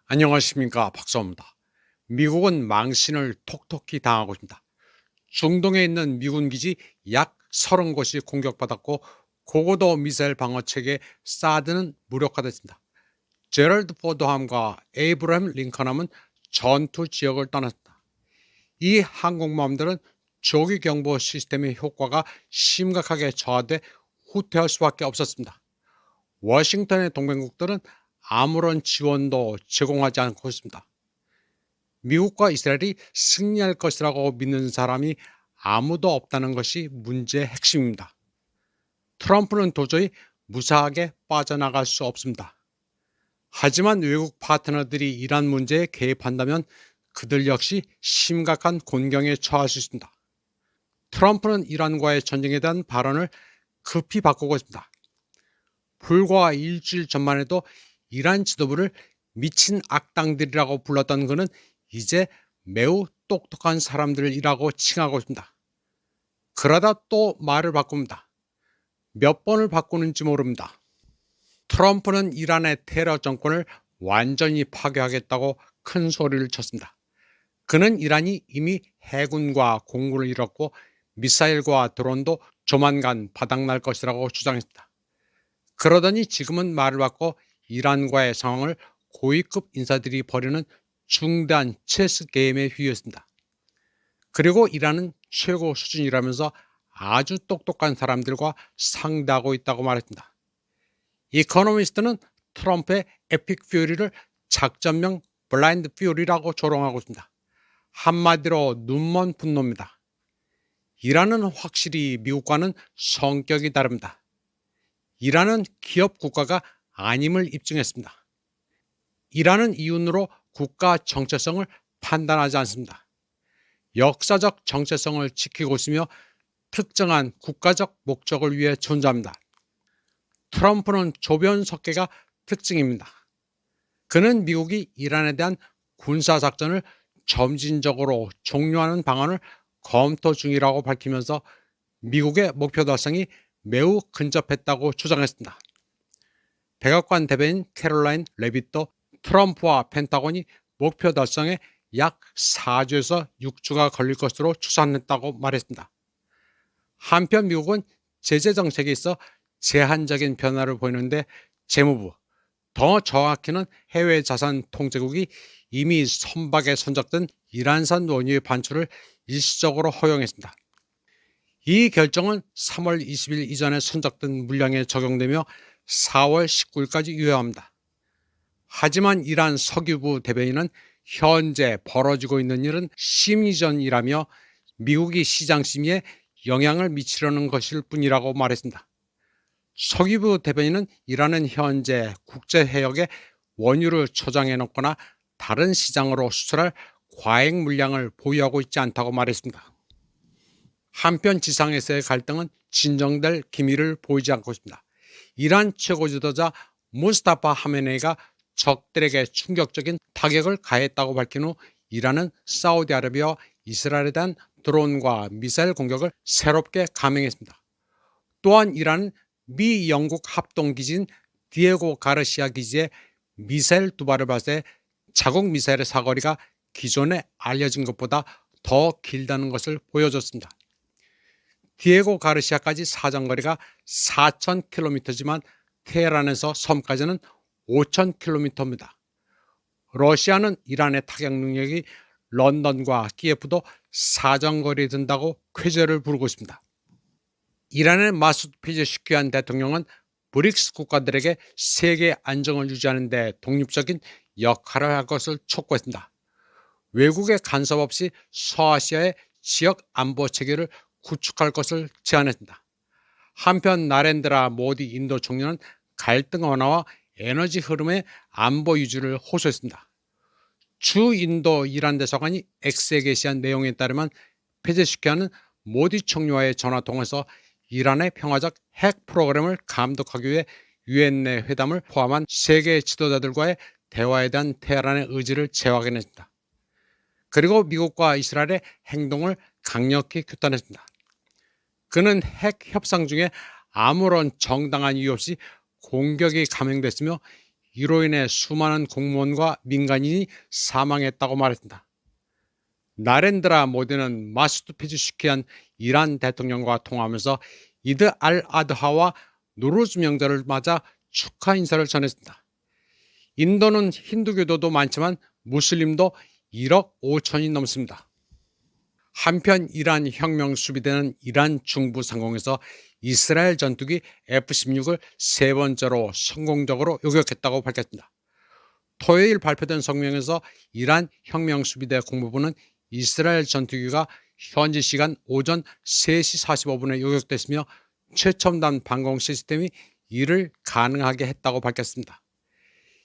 안녕하십니까, 박사입니다. 미국은 망신을 톡톡히 당하고 있습니다. 중동에 있는 미군 기지 약 30곳이 공격받았고 고고도 미사일 방어 체계 사드는 무력화됐습니다. 제럴드 포드함과 에이브러햄 링컨함은 전투 지역을 떠났습니다. 이 항공모함들은 조기 경보 시스템의 효과가 심각하게 저하돼 후퇴할 수밖에 없었습니다. 워싱턴의 동맹국들은 아무런 지원도 제공하지 않고 있습니다. 미국과 이스라엘이 승리할 것이라고 믿는 사람이 아무도 없다는 것이 문제의 핵심입니다. 트럼프는 도저히 무사하게 빠져나갈 수 없습니다. 하지만 외국 파트너들이 이란 문제에 개입한다면 그들 역시 심각한 곤경에 처할 수 있습니다. 트럼프는 이란과의 전쟁에 대한 발언을 급히 바꾸고 있습니다. 불과 일주일 전만 해도 이란 지도부를 미친 악당들이라고 불렀던 그는 이제 매우 똑똑한 사람들이라고 칭하고 있습니다. 그러다 또 말을 바꿉니다. 몇 번을 바꾸는지 모릅니다. 트럼프는 이란의 테러 정권을 완전히 파괴하겠다고 큰 소리를 쳤습니다. 그는 이란이 이미 해군과 공군을 잃었고 미사일과 드론도 조만간 바닥날 것이라고 주장했습니다. 그러더니 지금은 말을 바꿔 이란과의 상황을 고위급 인사들이 벌이는 중대한 체스 게임에 휘였습니다. 그리고 이란은 최고 수준이라면서 아주 똑똑한 사람들과 상대하고 있다고 말했습니다. 이코노미스트는 트럼프의 에픽 퓨리를 작전명 블라인드 퓨리라고 조롱하고 있습니다. 한마디로 눈먼 분노입니다. 이란은 확실히 미국과는 성격이 다릅니다. 이란은 기업 국가가 아님을 입증했습니다. 이란은 이윤으로 국가 정체성을 판단하지 않습니다. 역사적 정체성을 지키고 있으며 특정한 국가적 목적을 위해 존재합니다. 트럼프는 조변석계가 특징입니다. 그는 미국이 이란에 대한 군사작전을 점진적으로 종료하는 방안을 검토 중이라고 밝히면서 미국의 목표 달성이 매우 근접했다고 주장했습니다. 백악관 대변인 캐롤라인 레빗도 트럼프와 펜타곤이 목표 달성에 약 4주에서 6주가 걸릴 것으로 추산했다고 말했습니다. 한편 미국은 제재 정책에 있어 제한적인 변화를 보이는데 재무부, 더 정확히는 해외 자산 통제국이 이미 선박에 선적된 이란산 원유의 반출을 일시적으로 허용했습니다. 이 결정은 3월 20일 이전에 선적된 물량에 적용되며 4월 19일까지 유효합니다. 하지만 이란 석유부 대변인은 현재 벌어지고 있는 일은 심리전이라며 미국이 시장 심리에 영향을 미치려는 것일 뿐이라고 말했습니다. 석유부 대변인은 이란은 현재 국제 해역에 원유를 초장해 놓거나 다른 시장으로 수출할 과잉 물량을 보유하고 있지 않다고 말했습니다. 한편 지상에서의 갈등은 진정될 기미를 보이지 않고 있습니다. 이란 최고 지도자 무스타파 하메네이가 적들에게 충격적인 타격을 가했다고 밝힌 후 이란은 사우디아라비아와 이스라엘에 대한 드론과 미사일 공격을 새롭게 감행했습니다. 또한 이란은 미 영국 합동기지인 디에고 가르시아 기지에 미사일 2발을 발사해 자국 미사일의 사거리가 기존에 알려진 것보다 더 길다는 것을 보여줬습니다. 디에고 가르시아까지 사정거리가 4,000km지만 테헤란에서 섬까지는 5,000km입니다. 러시아는 이란의 타격 능력이 런던과 키예프도 사정거리에 든다고 쾌재를 부르고 있습니다. 이란의 마수드 페제슈키안 대통령은 브릭스 국가들에게 세계 안정을 유지하는 데 독립적인 역할을 할 것을 촉구했습니다. 외국의 간섭 없이 서아시아의 지역 안보 체계를 구축할 것을 제안했습니다. 한편 나렌드라 모디 인도 총리는 갈등 완화와 에너지 흐름의 안보 유지를 호소했습니다. 주 인도 이란 대사관이 X에 게시한 내용에 따르면 페제슈키안은 모디 총리와의 전화 통화에서 이란의 평화적 핵 프로그램을 감독하기 위해 유엔 내 회담을 포함한 세계 지도자들과의 대화에 대한 테헤란의 의지를 재확인했습니다. 그리고 미국과 이스라엘의 행동을 강력히 규탄했습니다. 그는 핵 협상 중에 아무런 정당한 이유 없이 공격이 감행됐으며 이로 인해 수많은 공무원과 민간인이 사망했다고 말했습니다. 나렌드라 모디는 마수드 페지슈키안 이란 대통령과 통화하면서 이드 알 아드하와 노루즈 명절을 맞아 축하 인사를 전했습니다. 인도는 힌두교도도 많지만 무슬림도 1억 5천이 넘습니다. 한편 이란 혁명 수비대는 이란 중부 상공에서 이스라엘 전투기 F-16을 세 번째로 성공적으로 요격했다고 밝혔습니다. 토요일 발표된 성명에서 이란 혁명 수비대 국무부는 이스라엘 전투기가 현지 시간 오전 3시 45분에 요격됐으며 최첨단 방공 시스템이 이를 가능하게 했다고 밝혔습니다.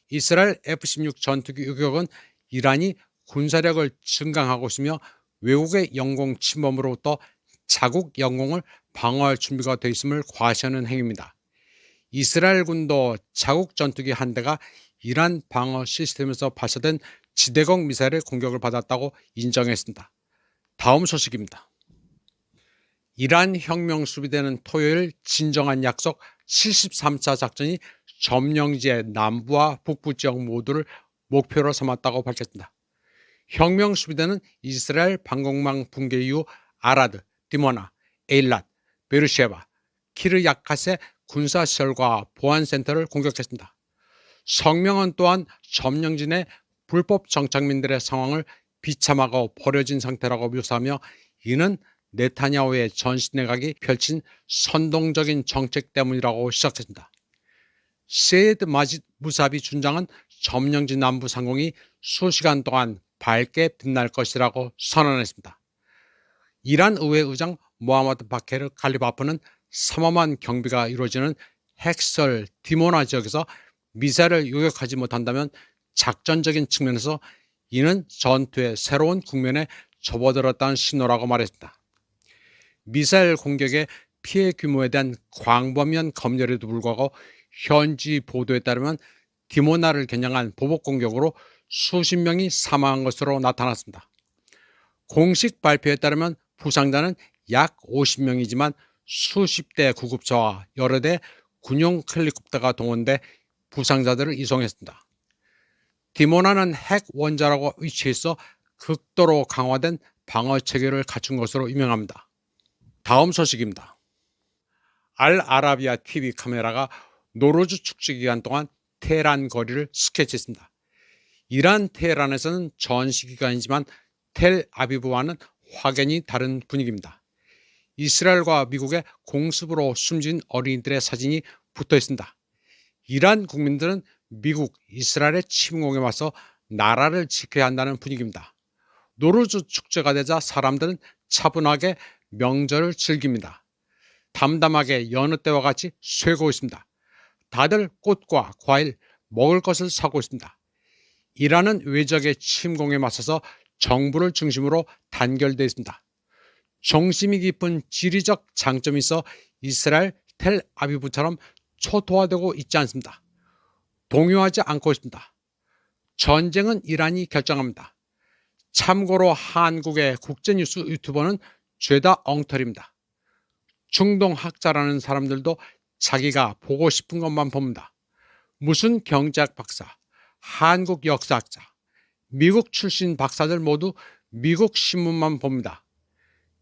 이스라엘 F-16 전투기 요격은 이란이 군사력을 증강하고 있으며 외국의 영공 침범으로부터 자국 영공을 방어할 준비가 되어 있음을 과시하는 행위입니다. 이스라엘 군도 자국 전투기 한 대가 이란 방어 시스템에서 발사된 지대공 미사일의 공격을 받았다고 인정했습니다. 다음 소식입니다. 이란 혁명 수비대는 토요일 진정한 약속 73차 작전이 점령지의 남부와 북부 지역 모두를 목표로 삼았다고 밝혔습니다. 혁명 수비대는 이스라엘 방공망 붕괴 이후 아라드, 디모나, 에일랏, 베르셰바, 키르야카세 군사시설과 보안센터를 공격했습니다. 성명은 또한 점령지 내 불법 정착민들의 상황을 비참하고 버려진 상태라고 묘사하며 이는 네타냐후의 전시 내각이 펼친 선동적인 정책 때문이라고 시작했습니다. 세이드 마짓 무사비 준장은 점령지 남부 상공이 수시간 동안 밝게 빛날 것이라고 선언했습니다. 이란 의회 의장 모하마드 바케르 칼리바프는 삼엄한 경비가 이루어지는 핵설 디모나 지역에서 미사일을 요격하지 못한다면 작전적인 측면에서 이는 전투의 새로운 국면에 접어들었다는 신호라고 말했습니다. 미사일 공격의 피해 규모에 대한 광범위한 검열에도 불구하고 현지 보도에 따르면 디모나를 겨냥한 보복 공격으로 수십 명이 사망한 것으로 나타났습니다. 공식 발표에 따르면 부상자는 약 50명이지만 수십 대 구급차와 여러 대 군용 헬리콥터가 동원돼 부상자들을 이송했습니다. 디모나는 핵 원자로가 위치해서 극도로 강화된 방어 체계를 갖춘 것으로 유명합니다. 다음 소식입니다. 알 아라비아 TV 카메라가 노르즈 축제 기간 동안 테헤란 거리를 스케치했습니다. 이란 테헤란에서는 전시 기간이지만 텔 아비브와는 확연히 다른 분위기입니다. 이스라엘과 미국의 공습으로 숨진 어린이들의 사진이 붙어 있습니다. 이란 국민들은 미국, 이스라엘의 침공에 맞서 나라를 지켜야 한다는 분위기입니다. 노르즈 축제가 되자 사람들은 차분하게 명절을 즐깁니다. 담담하게 여느 때와 같이 쇠고 있습니다. 다들 꽃과 과일, 먹을 것을 사고 있습니다. 이란은 외적의 침공에 맞서서 정부를 중심으로 단결되어 있습니다. 정심이 깊은 지리적 장점이 있어 이스라엘 텔 아비브처럼 초토화되고 있지 않습니다. 동요하지 않고 있습니다. 전쟁은 이란이 결정합니다. 참고로 한국의 국제뉴스 유튜버는 죄다 엉터리입니다. 중동 학자라는 사람들도 자기가 보고 싶은 것만 봅니다. 무슨 경제학 박사, 한국 역사학자, 미국 출신 박사들 모두 미국 신문만 봅니다.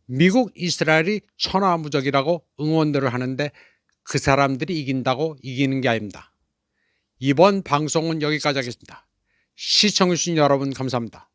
미국 이스라엘이 천하무적이라고 응원들을 하는데 그 사람들이 이긴다고 이기는 게 아닙니다. 이번 방송은 여기까지 하겠습니다. 시청해주신 여러분 감사합니다.